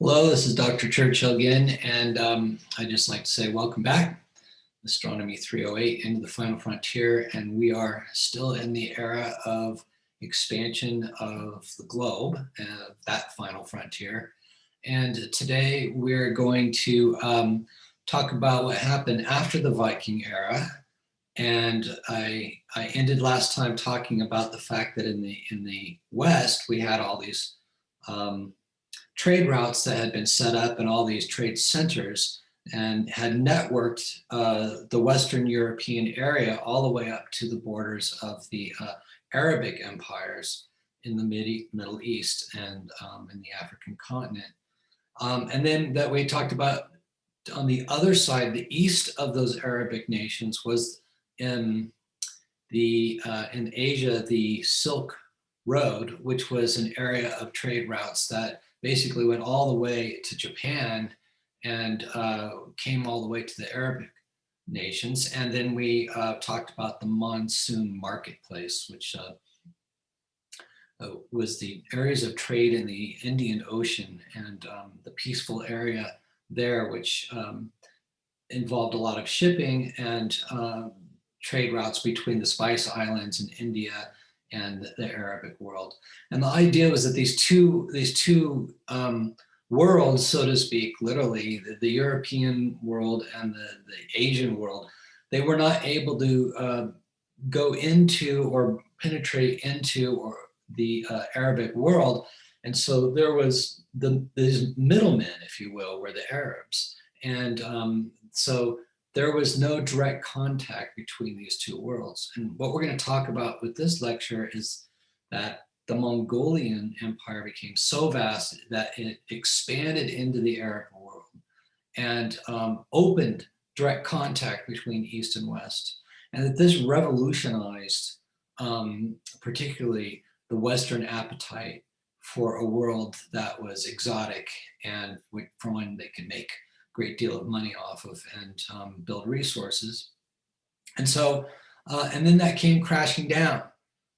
Hello, this is Dr. Churchill again, and I'd just like to say welcome back. Astronomy 308 into the final frontier, and we are still in the era of expansion of the globe, that final frontier. And today we're going to talk about what happened after the Viking era. And I ended last time talking about the fact that in the West we had all these um, trade routes that had been set up and all these trade centers and had networked the Western European area all the way up to the borders of the Arabic empires in the Middle East and in the African continent. And then that we talked about on the other side, the east of those Arabic nations was in in Asia, the Silk Road, which was an area of trade routes that basically went all the way to Japan and came all the way to the Arabic nations. And then we talked about the monsoon marketplace, which was the areas of trade in the Indian Ocean and the peaceful area there, which involved a lot of shipping and trade routes between the Spice Islands and India and the Arabic world. And the idea was that these two worlds, so to speak, literally the European world and the Asian world, they were not able to go into or penetrate into or the Arabic world. And so there was these middlemen, if you will, were the Arabs. And so there was no direct contact between these two worlds. And what we're going to talk about with this lecture is that the Mongolian Empire became so vast that it expanded into the Arab world and opened direct contact between East and West. And that this revolutionized particularly the Western appetite for a world that was exotic and from one they could make great deal of money off of and build resources. And so, and then that came crashing down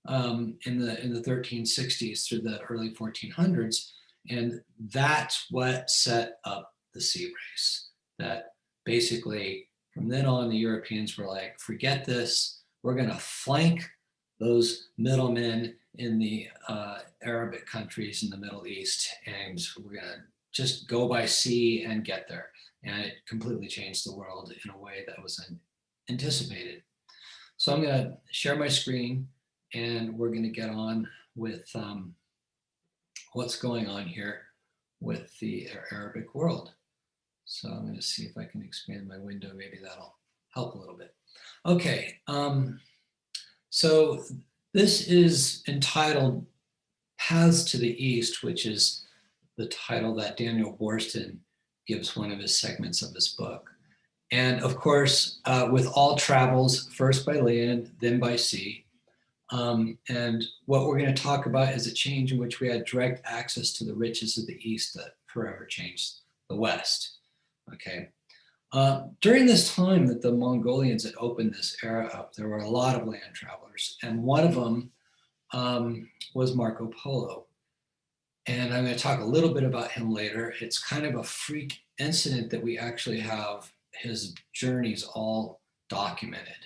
in the 1360s through the early 1400s. And that's what set up the sea race. That basically from then on, the Europeans were like, forget this, we're gonna flank those middlemen in the Arabic countries in the Middle East, and we're gonna just go by sea and get there. And it completely changed the world in a way that was anticipated. So I'm going to share my screen and we're going to get on with what's going on here with the Arabic world. So I'm going to see if I can expand my window. Maybe that'll help a little bit. Okay, so this is entitled Paths to the East, which is the title that Daniel Boorstin gives one of his segments of his book. And of course, with all travels, first by land, then by sea. And what we're going to talk about is a change in which we had direct access to the riches of the East that forever changed the West. Okay. During this time that the Mongolians had opened this era up, there were a lot of land travelers. And one of them was Marco Polo. And I'm going to talk a little bit about him later. It's kind of a freak incident that we actually have his journeys all documented.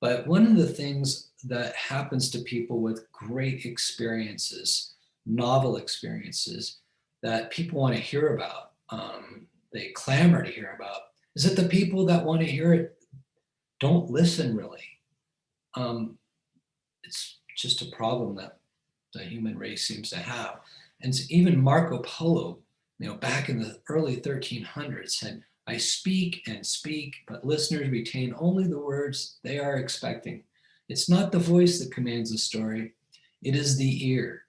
But one of the things that happens to people with great experiences, novel experiences that people want to hear about, they clamor to hear about, is that the people that want to hear it don't listen really. It's just a problem that the human race seems to have. And so even Marco Polo, back in the early 1300s said, I speak and speak, but listeners retain only the words they are expecting. It's not the voice that commands the story, it is the ear.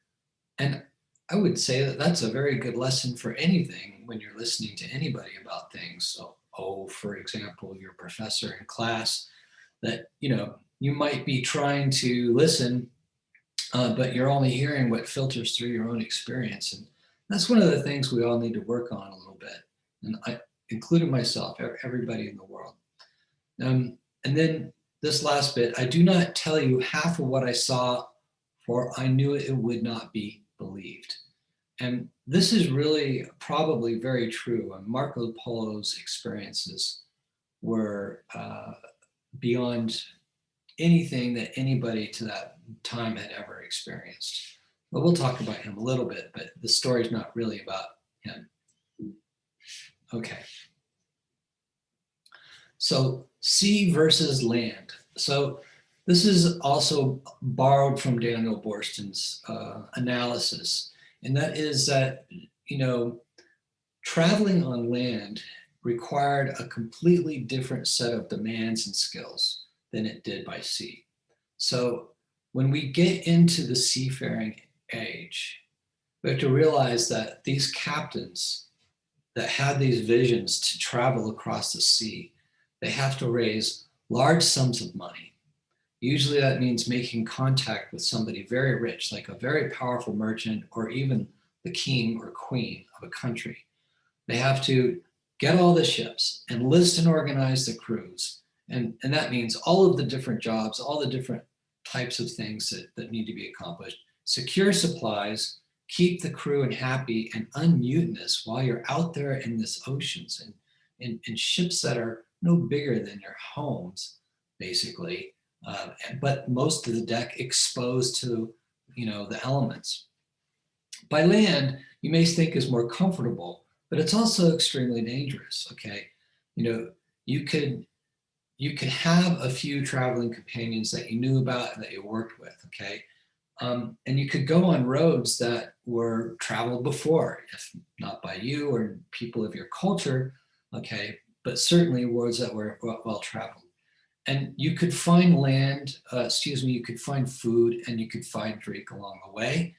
And I would say that that's a very good lesson for anything when you're listening to anybody about things. So, for example, your professor in class that, you might be trying to listen but you're only hearing what filters through your own experience. And that's one of the things we all need to work on a little bit. And I, including myself, everybody in the world. And then this last bit, I do not tell you half of what I saw, for I knew it would not be believed. And this is really probably very true. And Marco Polo's experiences were beyond anything that anybody to that time had ever experienced. But we'll talk about him a little bit, but the story's not really about him. Okay. So sea versus land. So this is also borrowed from Daniel Borston's analysis, and that is that, traveling on land required a completely different set of demands and skills than it did by sea. So when we get into the seafaring age, we have to realize that these captains that had these visions to travel across the sea, they have to raise large sums of money. Usually that means making contact with somebody very rich, like a very powerful merchant or even the king or queen of a country. They have to get all the ships, enlist and organize the crews. And that means all of the different jobs, all the different types of things that need to be accomplished. Secure supplies, keep the crew and happy and unmutinous while you're out there in this oceans and in ships that are no bigger than your homes, basically. But most of the deck exposed to, the elements. By land, you may think is more comfortable, but it's also extremely dangerous. Okay, you could have a few traveling companions that you knew about and that you worked with. Okay, and you could go on roads that were traveled before, if not by you or people of your culture. Okay, but certainly roads that were well traveled. And you could find you could find food and you could find drink along the way.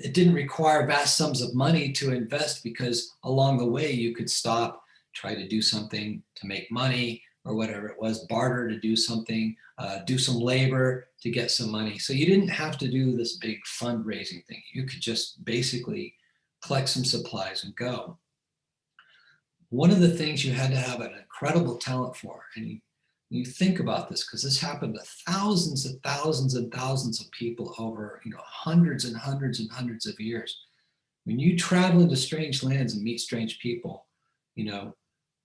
It didn't require vast sums of money to invest because along the way you could stop, try to do something to make money or whatever it was, barter to do something, do some labor to get some money. So you didn't have to do this big fundraising thing. You could just basically collect some supplies and go. One of the things you had to have an incredible talent for, and you think about this because this happened to thousands and thousands and thousands of people over hundreds and hundreds and hundreds of years. When you travel into strange lands and meet strange people,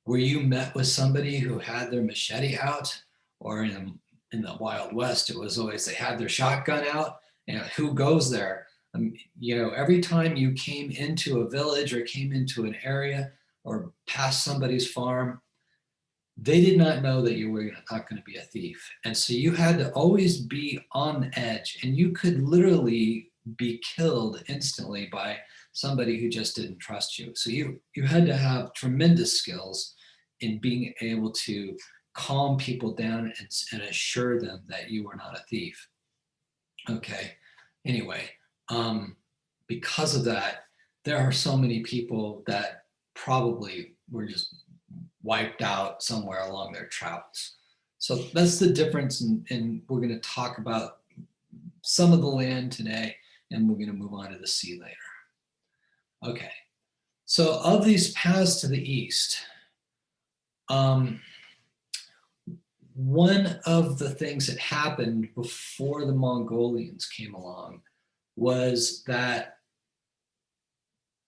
were you met with somebody who had their machete out, or in the Wild West it was always they had their shotgun out, and who goes there? Every time you came into a village or came into an area or past somebody's farm, they did not know that you were not going to be a thief. And so you had to always be on the edge, and you could literally be killed instantly by somebody who just didn't trust you. So you had to have tremendous skills in being able to calm people down and assure them that you were not a thief. Okay, anyway, because of that, there are so many people that probably were just wiped out somewhere along their travels. So that's the difference, and we're going to talk about some of the land today, and we're going to move on to the sea later. Okay, so of these paths to the east, one of the things that happened before the Mongolians came along was that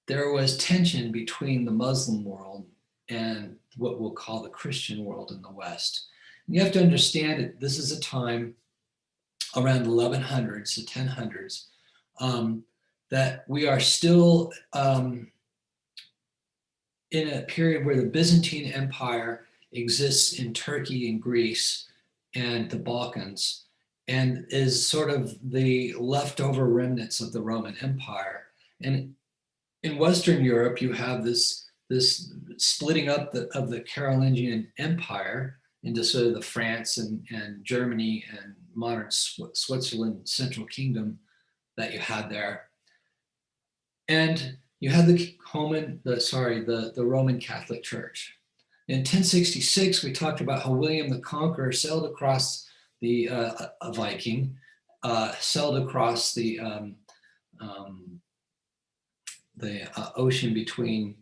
there was tension between the Muslim world and what we'll call the Christian world in the West. And you have to understand that this is a time around 1100s to 1000s that we are still in a period where the Byzantine Empire exists in Turkey and Greece and the Balkans, and is sort of the leftover remnants of the Roman Empire. And in Western Europe, you have this splitting up of the Carolingian Empire into sort of the France and Germany and modern Switzerland, Central Kingdom that you had there. And you had the Roman Catholic Church. In 1066, we talked about how William the Conqueror sailed across a Viking, sailed across the ocean between,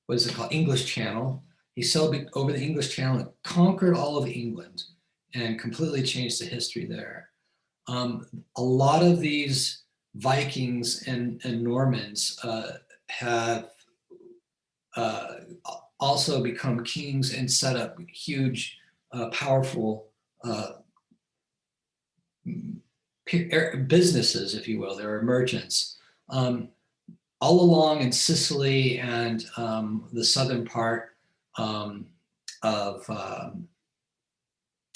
what is it called, English Channel. He sailed over the English Channel and conquered all of England and completely changed the history there. A lot of these Vikings and Normans have also become kings and set up huge, powerful businesses, if you will. There are merchants. All along in Sicily and the southern part um, of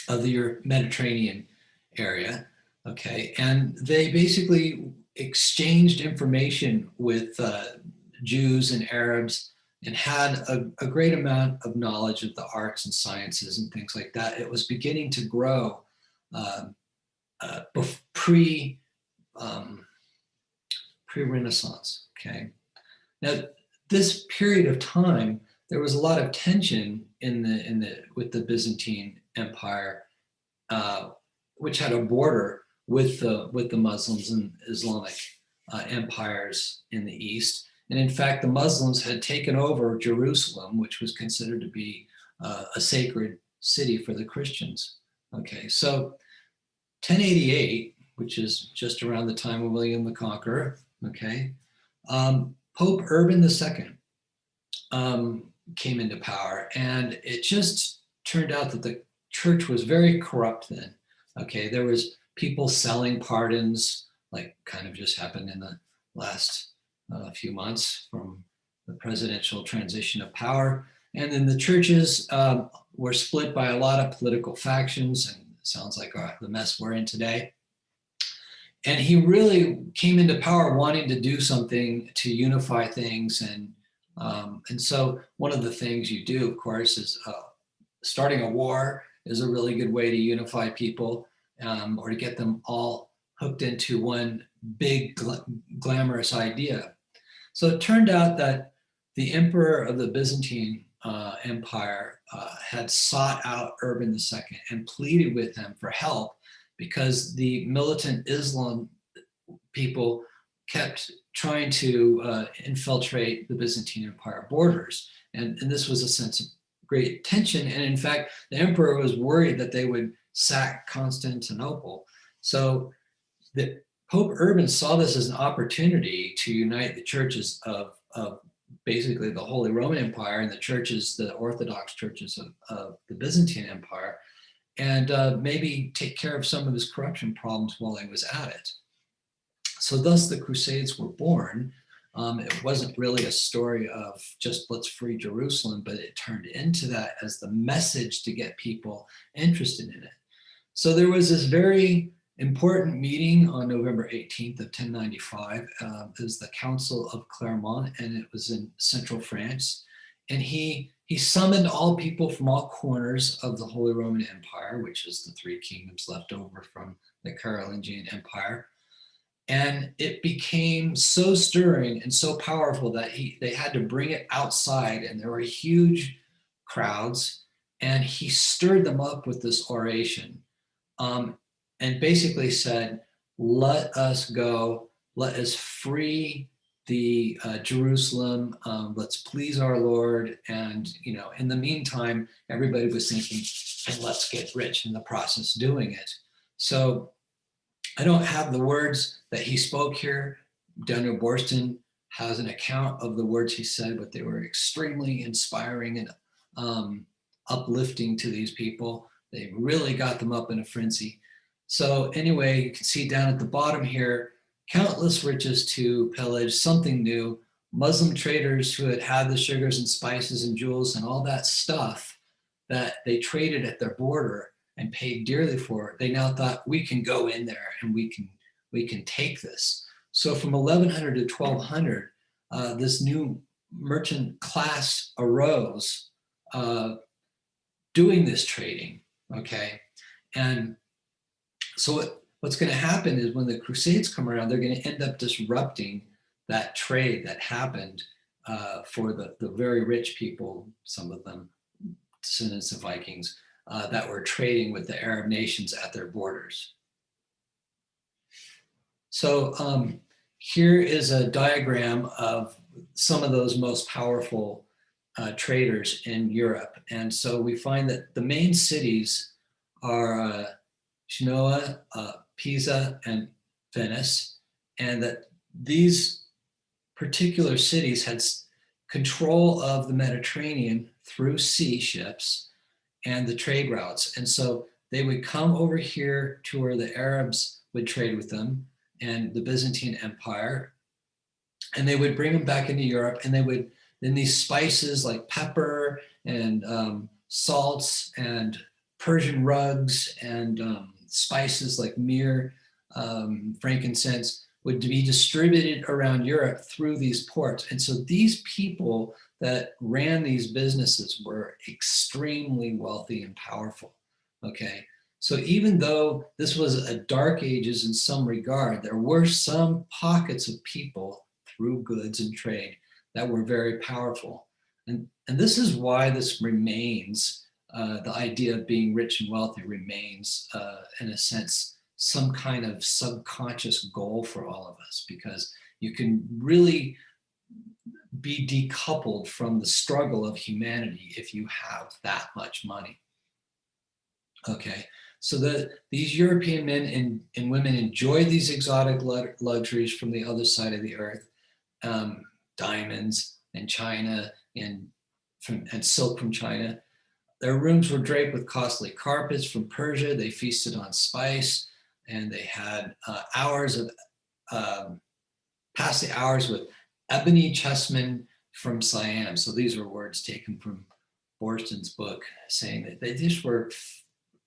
the Mediterranean area. Okay, and they basically exchanged information with Jews and Arabs and had a great amount of knowledge of the arts and sciences and things like that. It was beginning to grow uh, pre um, pre-Renaissance. Okay, now this period of time, there was a lot of tension with the Byzantine Empire, uh, which had a border with the Muslims and Islamic empires in the east. And in fact, the Muslims had taken over Jerusalem, which was considered to be a sacred city for the Christians. Okay, so 1088, which is just around the time of William the Conqueror, okay, Pope Urban II came into power, and it just turned out that the church was very corrupt then. Okay, there was people selling pardons, like kind of just happened in the last few months from the presidential transition of power. And then the churches were split by a lot of political factions, and it sounds like the mess we're in today. And he really came into power wanting to do something to unify things. And so one of the things you do, of course, is starting a war is a really good way to unify people, or to get them all hooked into one big glamorous idea. So it turned out that the emperor of the Byzantine Empire had sought out Urban II and pleaded with him for help, because the militant Islam people kept trying to infiltrate the Byzantine Empire borders. And this was a sense of great tension. And in fact, the emperor was worried that they would sack Constantinople. So the Pope Urban saw this as an opportunity to unite the churches of basically the Holy Roman Empire and the churches, the Orthodox churches of the Byzantine Empire, and maybe take care of some of his corruption problems while he was at it. So thus the Crusades were born. It wasn't really a story of just let's free Jerusalem, but it turned into that as the message to get people interested in it. So there was this very important meeting on November 18th of 1095. It was the Council of Clermont, and it was in central France. And he summoned all people from all corners of the Holy Roman Empire, which is the three kingdoms left over from the Carolingian Empire. And it became so stirring and so powerful that they had to bring it outside, and there were huge crowds, and he stirred them up with this oration, and basically said, let us go, let us free the Jerusalem, let's please our Lord. And in the meantime, everybody was thinking, and let's get rich in the process doing it. So I don't have the words that he spoke here. Daniel Borston has an account of the words he said, but they were extremely inspiring and uplifting to these people. They really got them up in a frenzy. So anyway, you can see down at the bottom here, countless riches to pillage, something new. Muslim traders who had the sugars and spices and jewels and all that stuff that they traded at their border and paid dearly for it, they now thought, we can go in there and we can take this. So from 1100 to 1200, this new merchant class arose, doing this trading, okay? And so what's going to happen is when the Crusades come around, they're going to end up disrupting that trade that happened for the very rich people, some of them descendants of Vikings, that were trading with the Arab nations at their borders. So here is a diagram of some of those most powerful traders in Europe. And so we find that the main cities are Genoa, Pisa, and Venice. and that these particular cities had control of the Mediterranean through sea ships and the trade routes. And so they would come over here to where the Arabs would trade with them and the Byzantine Empire, and they would bring them back into Europe, and they would, then these spices like pepper and salts and Persian rugs and spices like myrrh, frankincense, would be distributed around Europe through these ports. And so these people that ran these businesses were extremely wealthy and powerful, okay? So even though this was a dark ages in some regard, there were some pockets of people through goods and trade that were very powerful. And this is why this remains, the idea of being rich and wealthy remains, in a sense, some kind of subconscious goal for all of us, because you can really be decoupled from the struggle of humanity if you have that much money. Okay, so these European men and women enjoyed these exotic luxuries from the other side of the earth, diamonds and China and silk from China. Their rooms were draped with costly carpets from Persia. They feasted on spice, and they had hours of passed the hours with ebony chessmen from Siam. So these are words taken from Borston's book, saying that they just were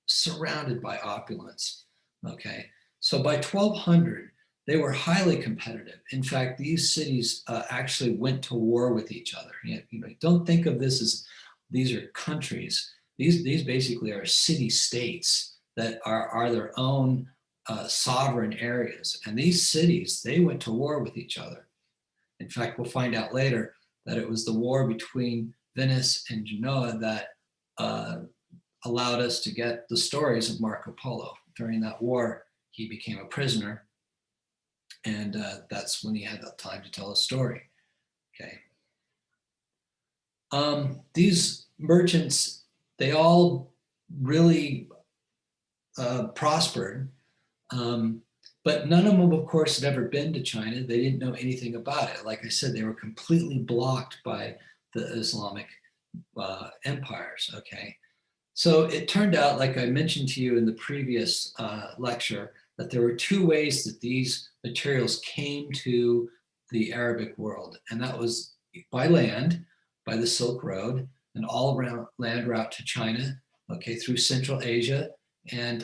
surrounded by opulence. Okay, so by 1200, they were highly competitive. In fact, these cities actually went to war with each other. You know, don't think of this as these are countries. These basically are city states that are their own sovereign areas. And these cities, they went to war with each other. In fact, we'll find out later that it was the war between Venice and Genoa that allowed us to get the stories of Marco Polo. During that war, he became a prisoner, and that's when he had the time to tell a story. Okay. These merchants, they all really prospered, but none of them, of course, had ever been to China. They didn't know anything about it. Like I said, they were completely blocked by the Islamic empires, okay? So it turned out, like I mentioned to you in the previous lecture, that there were two ways that these materials came to the Arabic world, and that was by land, by the Silk Road, an all-around land route to China, okay, through Central Asia, and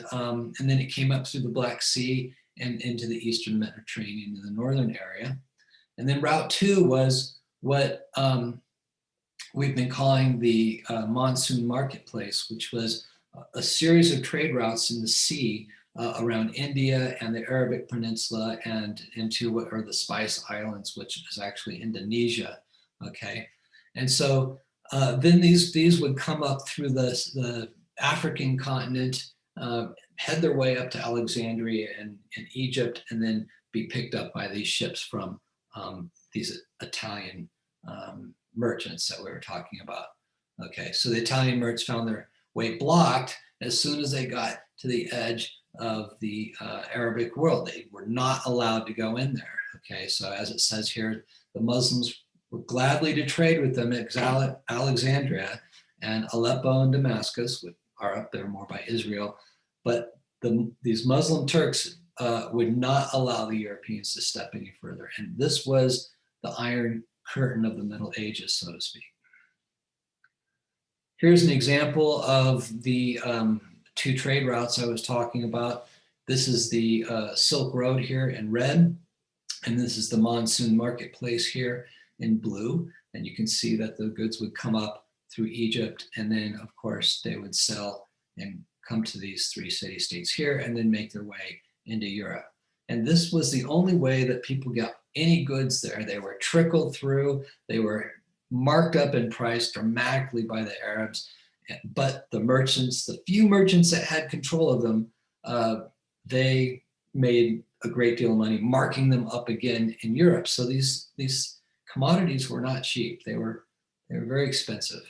then it came up through the Black Sea and into the Eastern Mediterranean in the northern area. And then Route 2 was what we've been calling the monsoon marketplace, which was a series of trade routes in the sea around India and the Arabic Peninsula and into what are the Spice Islands, which is actually Indonesia, okay? And so then these would come up through the African continent, head their way up to Alexandria and Egypt, and then be picked up by these ships from these Italian merchants that we were talking about. Okay, so the Italian merchants found their way blocked as soon as they got to the edge of the Arabic world. They were not allowed to go in there. Okay, so as it says here, the Muslims were gladly to trade with them at Alexandria and Aleppo and Damascus, which are up there more by Israel, but these Muslim Turks would not allow the Europeans to step any further. And this was the Iron Curtain of the Middle Ages, so to speak. Here's an example of the two trade routes I was talking about. This is the Silk Road here in red, and this is the monsoon marketplace here in blue. And you can see that the goods would come up through Egypt, and then of course they would sell and come to these three city-states here and then make their way into Europe. And this was the only way that people got any goods there. They were trickled through, they were marked up in price dramatically by the Arabs, but the merchants, the few merchants that had control of them, they made a great deal of money marking them up again in Europe. So these commodities were not cheap. They were very expensive.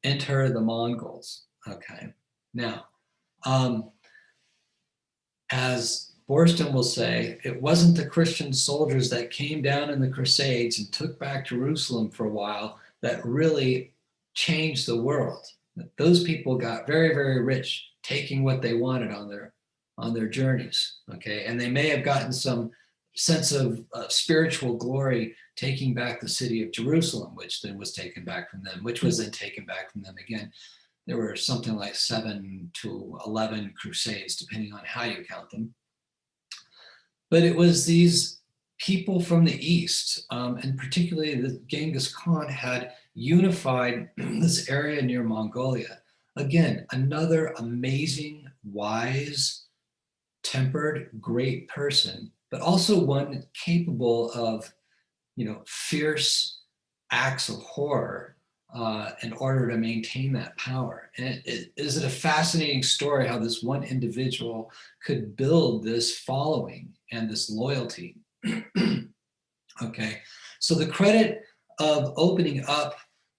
Enter the Mongols. Okay, now as Borston will say it wasn't the Christian soldiers that came down in the Crusades and took back Jerusalem for a while that really changed the world. Those people got very, very rich, taking what they wanted on their journeys. Okay, and they may have gotten some sense of spiritual glory taking back the city of Jerusalem, which then was taken back from them, which was then taken back from them again. There were something like 7 to 11 crusades, depending on how you count them. But it was these people from the East, and particularly the Genghis Khan had unified this area near Mongolia. Again, another amazing, wise, tempered, great person, but also one capable of, fierce acts of horror in order to maintain that power. And is it a fascinating story how this one individual could build this following and this loyalty? Okay, so the credit of opening up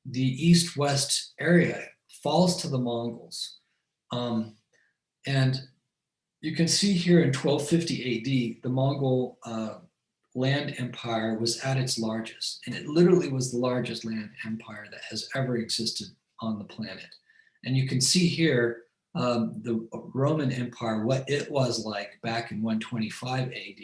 the east-west area falls to the Mongols. And you can see here in 1250 AD, the Mongol land empire was at its largest, and it literally was the largest land empire that has ever existed on the planet. And you can see here the Roman Empire, what it was like back in 125 AD.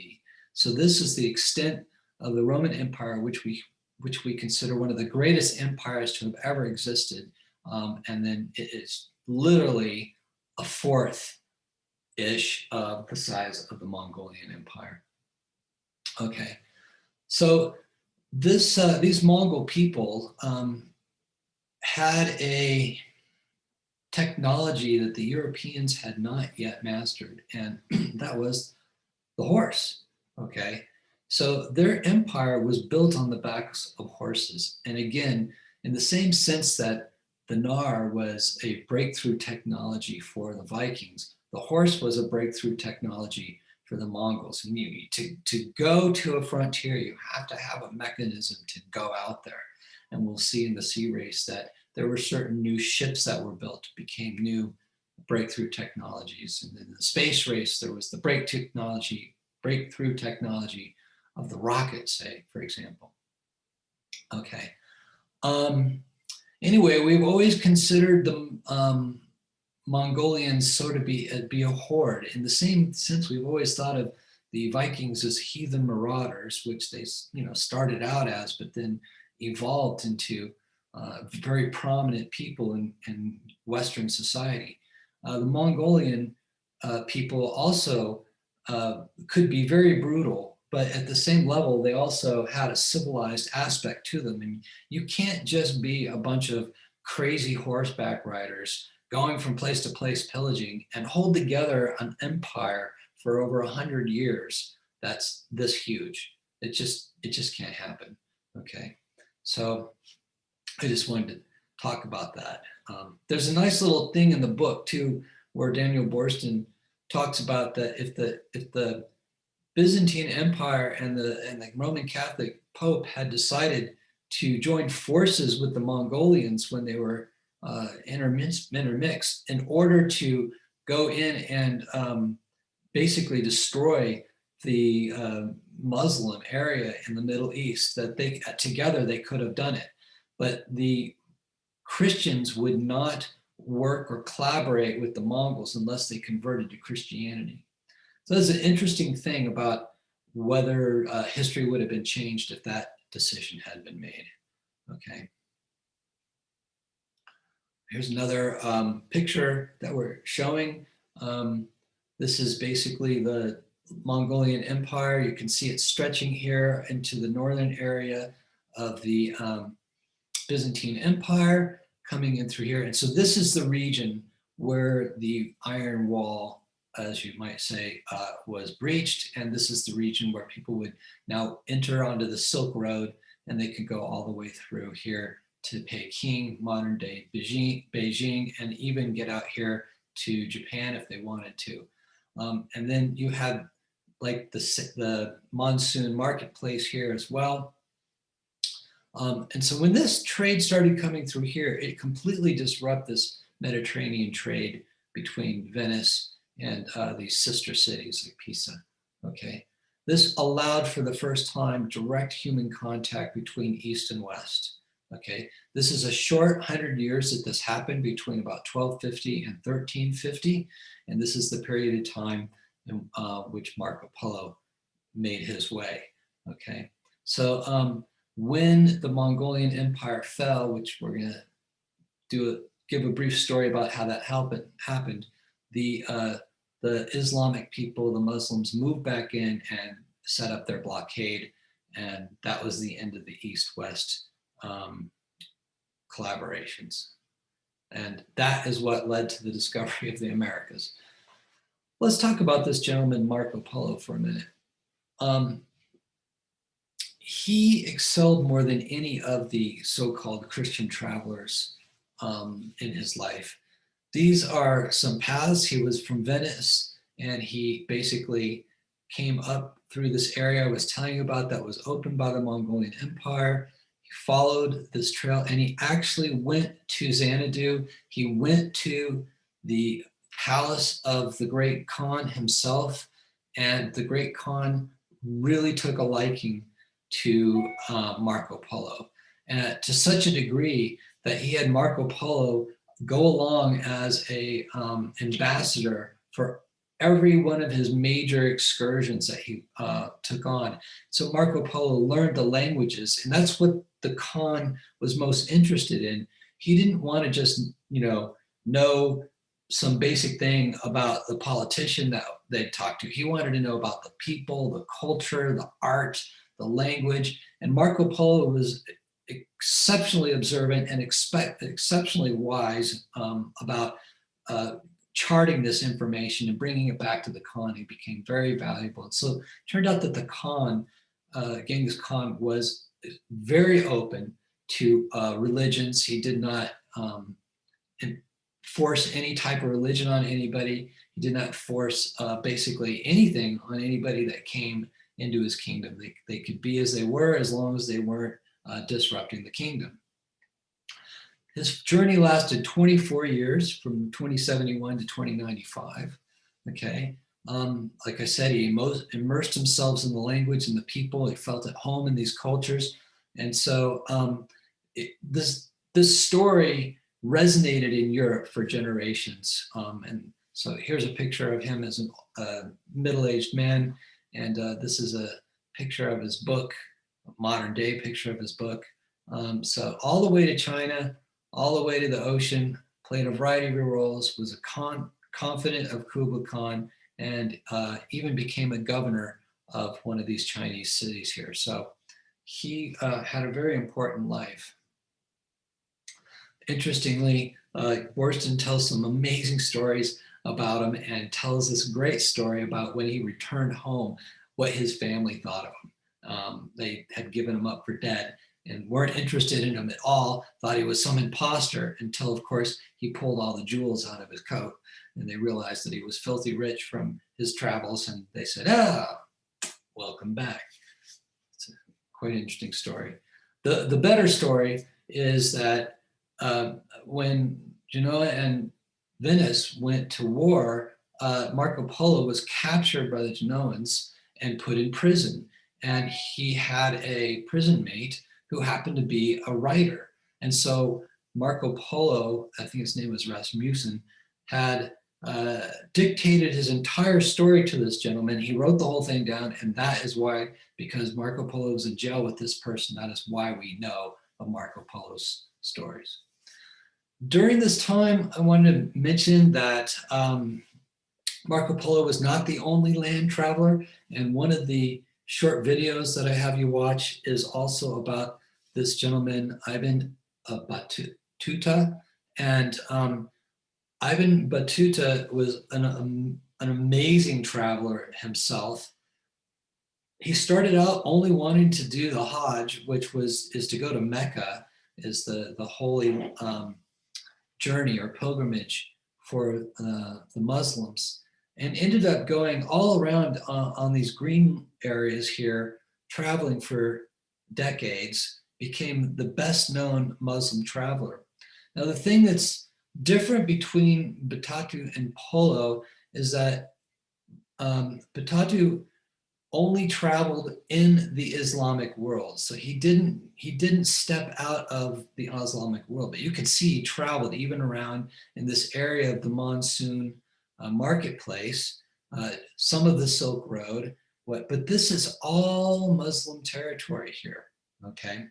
So this is the extent of the Roman Empire, which we consider one of the greatest empires to have ever existed. And then it is literally a fourth-ish of the size of the Mongolian Empire. Okay, so these Mongol people had a technology that the Europeans had not yet mastered, and that was the horse. Okay, so their empire was built on the backs of horses, and again, in the same sense that the Nar was a breakthrough technology for the Vikings, the horse was a breakthrough technology for the Mongols. And to go to a frontier, you have to have a mechanism to go out there. And we'll see in the sea race that there were certain new ships that were built, became new breakthrough technologies. And in the space race, there was the breakthrough technology of the rocket, say, for example. Okay. Anyway, we've always considered the Mongolians sort of be a horde. In the same sense, we've always thought of the Vikings as heathen marauders, which they started out as, but then evolved into very prominent people in Western society. The Mongolian people also could be very brutal, but at the same level, they also had a civilized aspect to them. And you can't just be a bunch of crazy horseback riders going from place to place pillaging and hold together an empire for over 100 years that's this huge. It just can't happen. Okay, so I just wanted to talk about that. There's a nice little thing in the book too, where Daniel Borston talks about that if the Byzantine Empire and the Roman Catholic Pope had decided to join forces with the Mongolians when they were intermixed in order to go in and basically destroy the Muslim area in the Middle East, that together they could have done it. But the Christians would not work or collaborate with the Mongols unless they converted to Christianity. So there's an interesting thing about whether history would have been changed if that decision had been made. Okay. Here's another picture that we're showing. This is basically the Mongolian Empire. You can see it stretching here into the northern area of the Byzantine Empire, coming in through here. And so this is the region where the Iron Wall, as you might say, was breached. And this is the region where people would now enter onto the Silk Road, and they could go all the way through here to Peking, modern day Beijing, and even get out here to Japan if they wanted to. And then you had like the monsoon marketplace here as well. And so when this trade started coming through here, it completely disrupted this Mediterranean trade between Venice and these sister cities like Pisa. okay? This allowed for the first time direct human contact between East and West, okay? This is a short 100 years that this happened between about 1250 and 1350, and this is the period of time in which Marco Polo made his way, okay? So when the Mongolian Empire fell, which we're gonna give a brief story about how that happened, the Islamic people, the Muslims, moved back in and set up their blockade, and that was the end of the East-West collaborations. And that is what led to the discovery of the Americas. Let's talk about this gentleman, Marco Polo, for a minute. He excelled more than any of the so-called Christian travelers in his life. These are some paths. He was from Venice, and he basically came up through this area I was telling you about that was opened by the Mongolian Empire. He followed this trail, and he actually went to Xanadu. He went to the palace of the great Khan himself, and the great Khan really took a liking to Marco Polo, and to such a degree that he had Marco Polo go along as a ambassador for every one of his major excursions that he took on. So Marco Polo learned the languages, and that's what the Khan was most interested in. He didn't want to just, know some basic thing about the politician that they talked to. He wanted to know about the people, the culture, the art, the language, and Marco Polo was exceptionally observant and exceptionally wise about charting this information and bringing it back to the Khan. He became very valuable. And so it turned out that the Khan, Genghis Khan, was very open to religions. He did not force any type of religion on anybody. He did not force basically anything on anybody that came into his kingdom. They could be as they were as long as they weren't disrupting the kingdom. His journey lasted 24 years, from 2071 to 2095, okay? Like I said, he immersed himself in the language and the people. He felt at home in these cultures. And so this story resonated in Europe for generations. And so here's a picture of him as a middle-aged man. And this is a picture of his book, a modern day picture of his book. So all the way to China, all the way to the ocean, played a variety of roles, was a confidant of Kublai Khan, and even became a governor of one of these Chinese cities here. So he had a very important life. Interestingly, Worston tells some amazing stories about him, and tells this great story about when he returned home, what his family thought of him. They had given him up for dead and weren't interested in him at all, thought he was some imposter, until of course he pulled all the jewels out of his coat, and they realized that he was filthy rich from his travels, and they said, welcome back. It's quite an interesting story. The better story is that when Genoa and Venice went to war, Marco Polo was captured by the Genoans and put in prison. And he had a prison mate who happened to be a writer. And so Marco Polo, I think his name was Rasmussen, had dictated his entire story to this gentleman. He wrote the whole thing down, and that is why, because Marco Polo was in jail with this person, that is why we know of Marco Polo's stories. During this time, I wanted to mention that Marco Polo was not the only land traveler, and one of the short videos that I have you watch is also about this gentleman, Ibn Battuta. And Ibn Battuta was an amazing traveler himself. He started out only wanting to do the Hajj, which is to go to Mecca, is the holy journey or pilgrimage for the Muslims, and ended up going all around on these green areas here, traveling for decades, became the best known Muslim traveler. Now, the thing that's different between Batatu and Polo is that Batatu only traveled in the Islamic world. So he didn't step out of the Islamic world, but you could see he traveled even around in this area of the monsoon marketplace, some of the Silk Road. But this is all Muslim territory here, okay?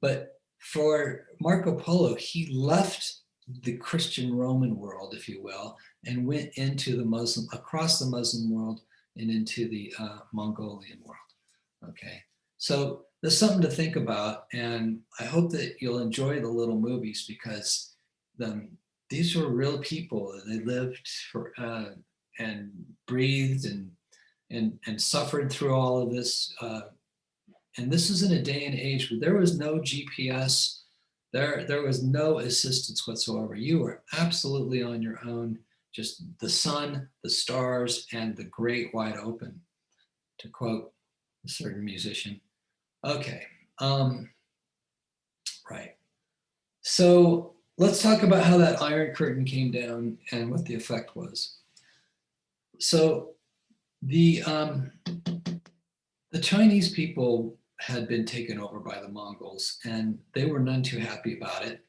But for Marco Polo, he left the Christian Roman world, if you will, and went into the Muslim, across the Muslim world and into the Mongolian world, okay? So there's something to think about, and I hope that you'll enjoy the little movies because these were real people. They lived for, and breathed and suffered through all of this. And this is in a day and age where there was no GPS, there was no assistance whatsoever. You were absolutely on your own, just the sun, the stars, and the great wide open, to quote a certain musician. Okay, right. So let's talk about how that Iron Curtain came down and what the effect was. So the Chinese people had been taken over by the Mongols, and they were none too happy about it.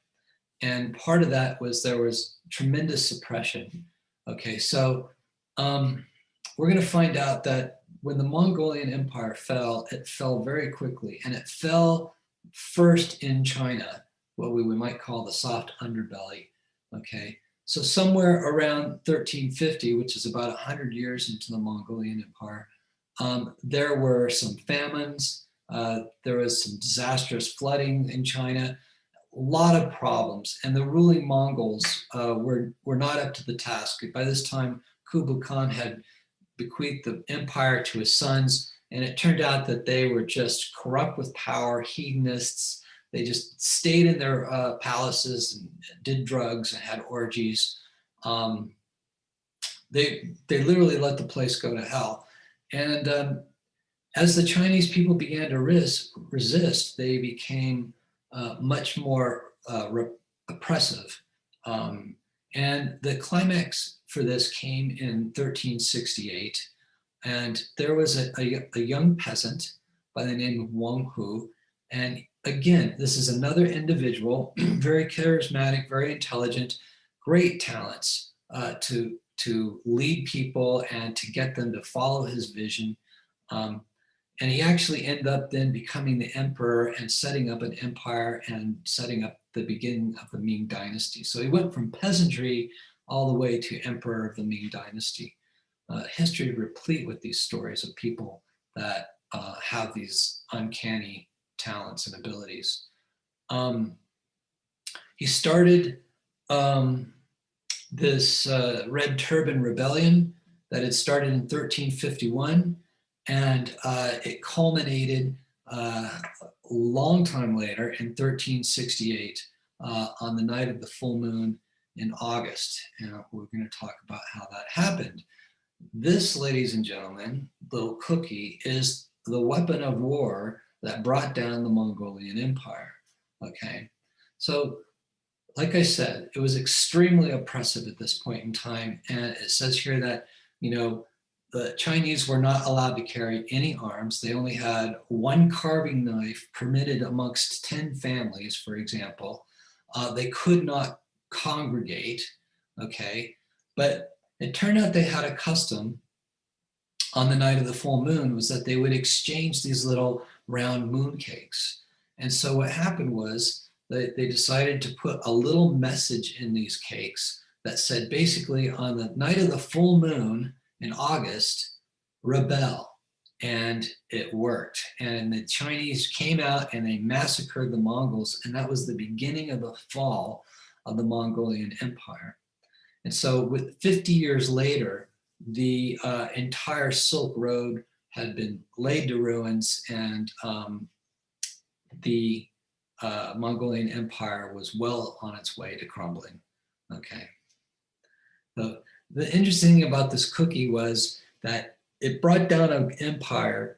And part of that was there was tremendous suppression. Okay, so we're going to find out that when the Mongolian Empire fell, it fell very quickly, and it fell first in China, what we might call the soft underbelly. Okay, so somewhere around 1350, which is about 100 years into the Mongolian Empire, there were some famines. There was some disastrous flooding in China, a lot of problems, and the ruling Mongols were not up to the task. By this time, Kublai Khan had bequeathed the empire to his sons, and it turned out that they were just corrupt with power, hedonists. They just stayed in their palaces and did drugs and had orgies. They literally let the place go to hell. And as the Chinese people began to resist, they became much more oppressive. And the climax for this came in 1368. And there was a young peasant by the name of Wang Hu. And again, this is another individual, very charismatic, very intelligent, great talents to lead people and to get them to follow his vision. And he actually ended up then becoming the emperor and setting up an empire and setting up the beginning of the Ming dynasty. So he went from peasantry all the way to emperor of the Ming dynasty. History is replete with these stories of people that have these uncanny talents and abilities. He started this Red Turban Rebellion that had started in 1351. And it culminated a long time later in 1368 on the night of the full moon in August. And we're going to talk about how that happened. This, ladies and gentlemen, little cookie, is the weapon of war that brought down the Mongolian Empire. Okay, so like I said, it was extremely oppressive at this point in time. And it says here that, the Chinese were not allowed to carry any arms. They only had one carving knife permitted amongst 10 families, for example. They could not congregate, okay? But it turned out they had a custom on the night of the full moon was that they would exchange these little round moon cakes. And so what happened was they decided to put a little message in these cakes that said basically on the night of the full moon, in August, rebel, and it worked. And the Chinese came out and they massacred the Mongols, and that was the beginning of the fall of the Mongolian Empire. And so with 50 years later, the entire Silk Road had been laid to ruins, and the Mongolian Empire was well on its way to crumbling. Okay. So the interesting thing about this cookie was that it brought down an empire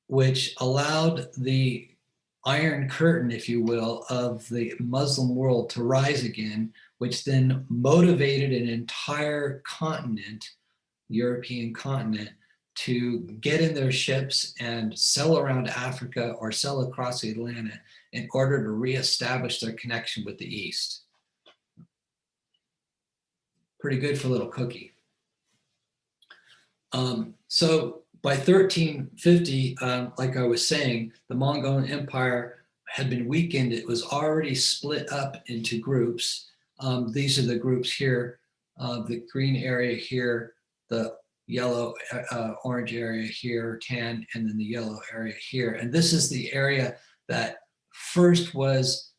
which allowed the Iron Curtain, if you will, of the Muslim world to rise again, which then motivated an entire continent, European continent, to get in their ships and sail around Africa or sail across the Atlantic in order to reestablish their connection with the East. Pretty good for a little cookie. So by 1350, like I was saying, the Mongol Empire had been weakened. It was already split up into groups. These are the groups here, the green area here, the yellow, orange area here, tan, and then the yellow area here. And this is the area that first was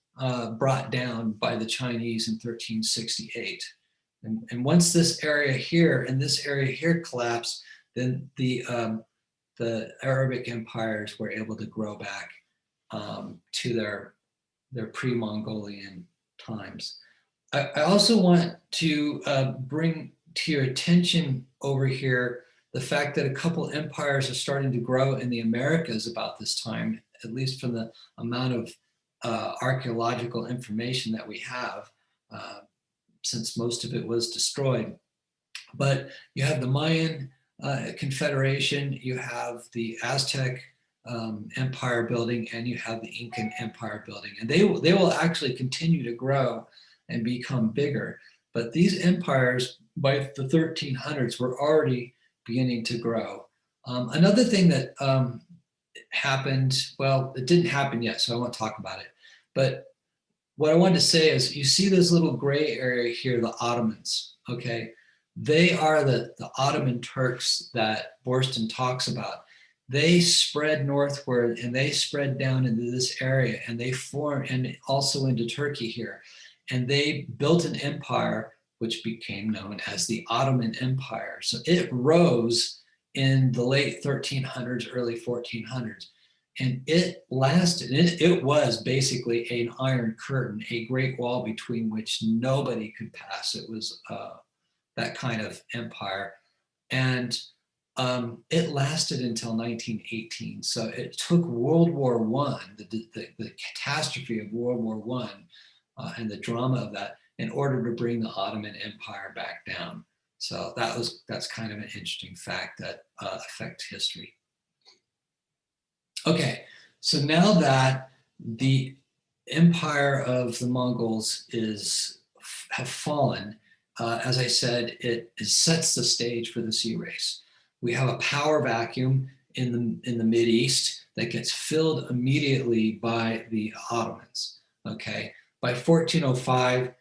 brought down by the Chinese in 1368. And once this area here and this area here collapsed, then the Arabic empires were able to grow back to their pre-Mongolian times. I also want to bring to your attention over here the fact that a couple empires are starting to grow in the Americas about this time, at least from the amount of archaeological information that we have, since most of it was destroyed. But you have the Mayan Confederation, you have the Aztec empire building, and you have the Incan empire building. And they will actually continue to grow and become bigger. But these empires, by the 1300s, were already beginning to grow. Another thing that happened, well, it didn't happen yet, so I won't talk about it. But what I wanted to say is, you see this little gray area here, the Ottomans, okay? They are the Ottoman Turks that Borston talks about. They spread northward and they spread down into this area, and they formed, and also into Turkey here. And they built an empire which became known as the Ottoman Empire. So it rose in the late 1300s, early 1400s. And it lasted, it was basically an iron curtain, a great wall between which nobody could pass. It was that kind of empire. And it lasted until 1918. So it took World War I, the catastrophe of World War I, and the drama of that, in order to bring the Ottoman Empire back down. So that's kind of an interesting fact that affects history. Okay, so now that the empire of the Mongols have fallen, as I said, it sets the stage for the sea race. We have a power vacuum in the Mideast that gets filled immediately by the Ottomans. Okay, by 1405,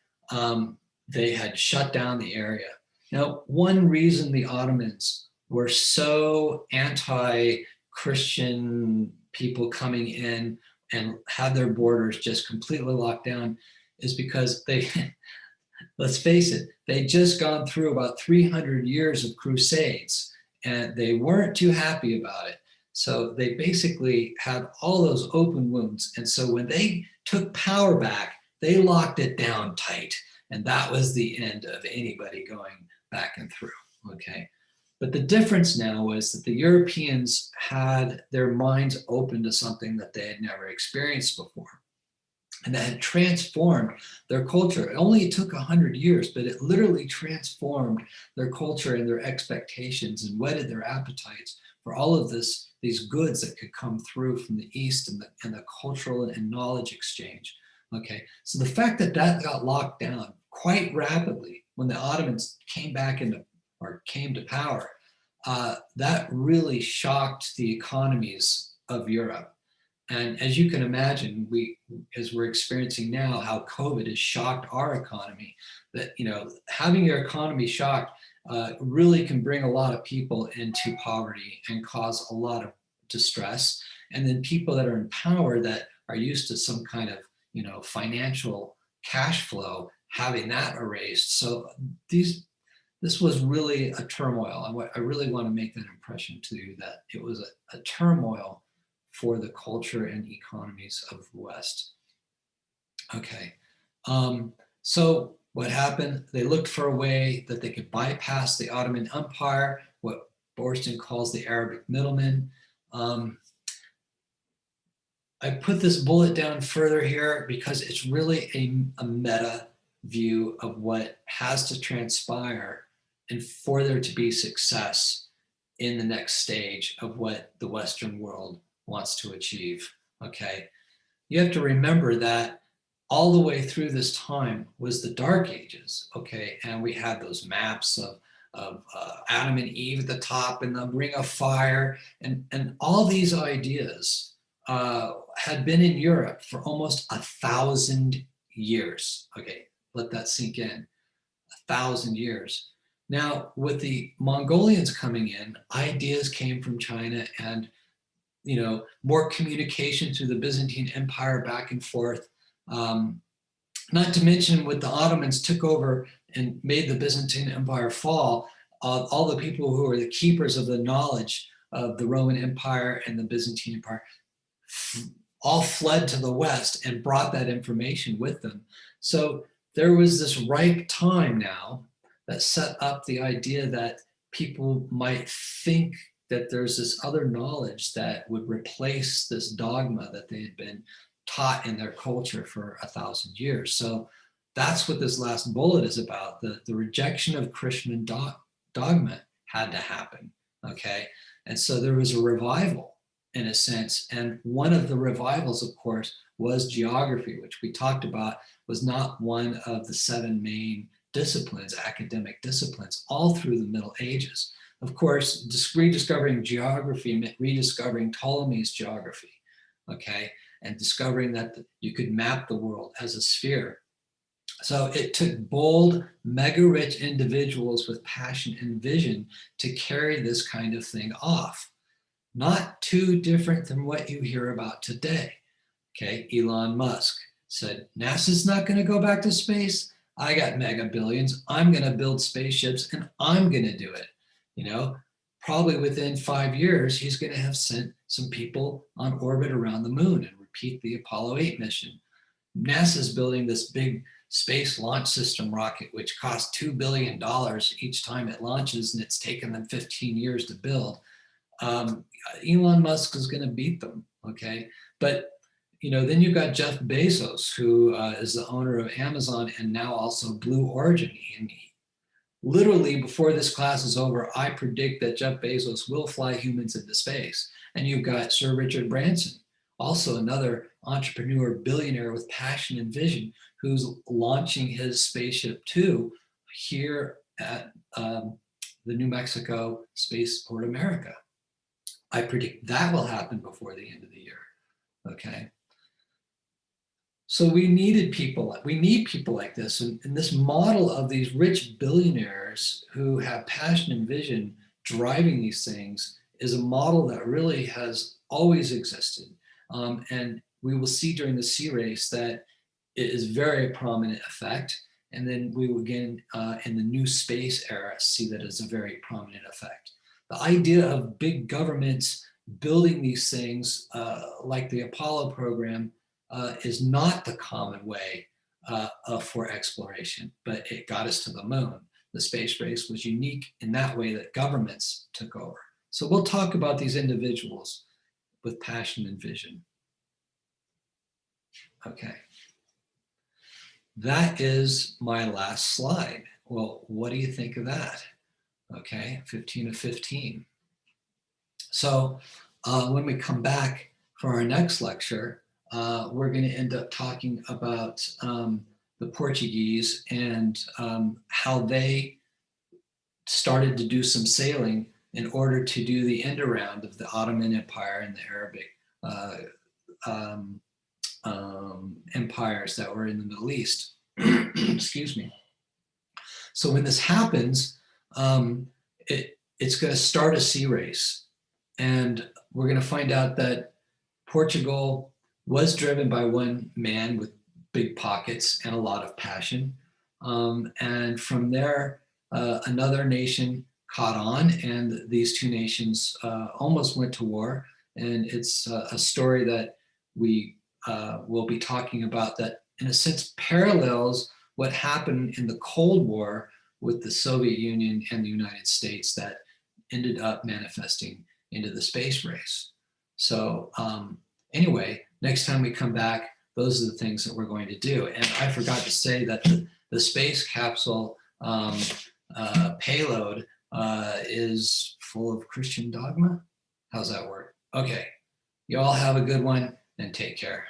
they had shut down the area. Now, one reason the Ottomans were so anti-Christian people coming in and had their borders just completely locked down is because they, let's face it, they'd just gone through about 300 years of crusades, and they weren't too happy about it. So they basically had all those open wounds. And so when they took power back, they locked it down tight. And that was the end of anybody going back and through, okay? But the difference now was that the Europeans had their minds open to something that they had never experienced before, and that had transformed their culture. It only took 100 years, but it literally transformed their culture and their expectations and whetted their appetites for all of these goods that could come through from the East, and the cultural and knowledge exchange. Okay, so the fact that got locked down quite rapidly when the Ottomans came to power, that really shocked the economies of Europe. And as you can imagine, as we're experiencing now, how COVID has shocked our economy, that, having your economy shocked really can bring a lot of people into poverty and cause a lot of distress. And then people that are in power that are used to some kind of, financial cash flow, having that erased. So this was really a turmoil. And I really want to make that impression to you, that it was a turmoil for the culture and economies of the West. Okay, so what happened? They looked for a way that they could bypass the Ottoman Empire, what Borston calls the Arabic middlemen. I put this bullet down further here because it's really a meta view of what has to transpire and for there to be success in the next stage of what the Western world wants to achieve, okay? You have to remember that all the way through this time was the Dark Ages, okay? And we had those maps of Adam and Eve at the top and the Ring of Fire, and all these ideas had been in Europe for almost 1,000 years. Okay, let that sink in. 1,000 years. Now, with the Mongolians coming in, ideas came from China, and more communication through the Byzantine Empire back and forth. Not to mention, when the Ottomans took over and made the Byzantine Empire fall, all the people who were the keepers of the knowledge of the Roman Empire and the Byzantine Empire all fled to the West and brought that information with them. So there was this ripe time now that set up the idea that people might think that there's this other knowledge that would replace this dogma that they had been taught in their culture for 1,000 years. So that's what this last bullet is about. The rejection of Christian dogma had to happen, okay? And so there was a revival in a sense. And one of the revivals, of course, was geography, which we talked about was not one of the 7 main disciplines, academic disciplines, all through the Middle Ages. Of course, rediscovering geography meant rediscovering Ptolemy's geography, okay? And discovering that you could map the world as a sphere. So it took bold, mega-rich individuals with passion and vision to carry this kind of thing off. Not too different than what you hear about today. Okay, Elon Musk said, NASA's not going to go back to space. I got mega billions. I'm going to build spaceships and I'm going to do it. Probably within 5 years, he's going to have sent some people on orbit around the moon and repeat the Apollo 8 mission. NASA's building this big space launch system rocket, which costs $2 billion each time it launches, and it's taken them 15 years to build. Elon Musk is going to beat them, okay? But, then you've got Jeff Bezos, who is the owner of Amazon and now also Blue Origin. And literally, before this class is over, I predict that Jeff Bezos will fly humans into space. And you've got Sir Richard Branson, also another entrepreneur, billionaire with passion and vision, who's launching his spaceship too here at the New Mexico Spaceport America. I predict that will happen before the end of the year, okay? So we need people like this. And this model of these rich billionaires who have passion and vision driving these things is a model that really has always existed. And we will see during the sea race that it is very prominent effect. And then we will again in the new space era see that as a very prominent effect. The idea of big governments building these things like the Apollo program is not the common way for exploration, but it got us to the moon. The space race was unique in that way that governments took over. So we'll talk about these individuals with passion and vision. Okay. That is my last slide. Well, what do you think of that? Okay, 15 of 15. So when we come back for our next lecture, we're going to end up talking about the Portuguese and how they started to do some sailing in order to do the end around of the Ottoman Empire and the Arabic empires that were in the Middle East. Excuse me. So when this happens, it's going to start a sea race. And we're going to find out that Portugal was driven by one man with big pockets and a lot of passion. And from there, another nation caught on, and these two nations almost went to war. And it's a story that we will be talking about that, in a sense, parallels what happened in the Cold War with the Soviet Union and the United States that ended up manifesting into the space race. So anyway, next time we come back, those are the things that we're going to do. And I forgot to say that the space capsule payload is full of Christian dogma. How's that work? Okay, you all have a good one and take care.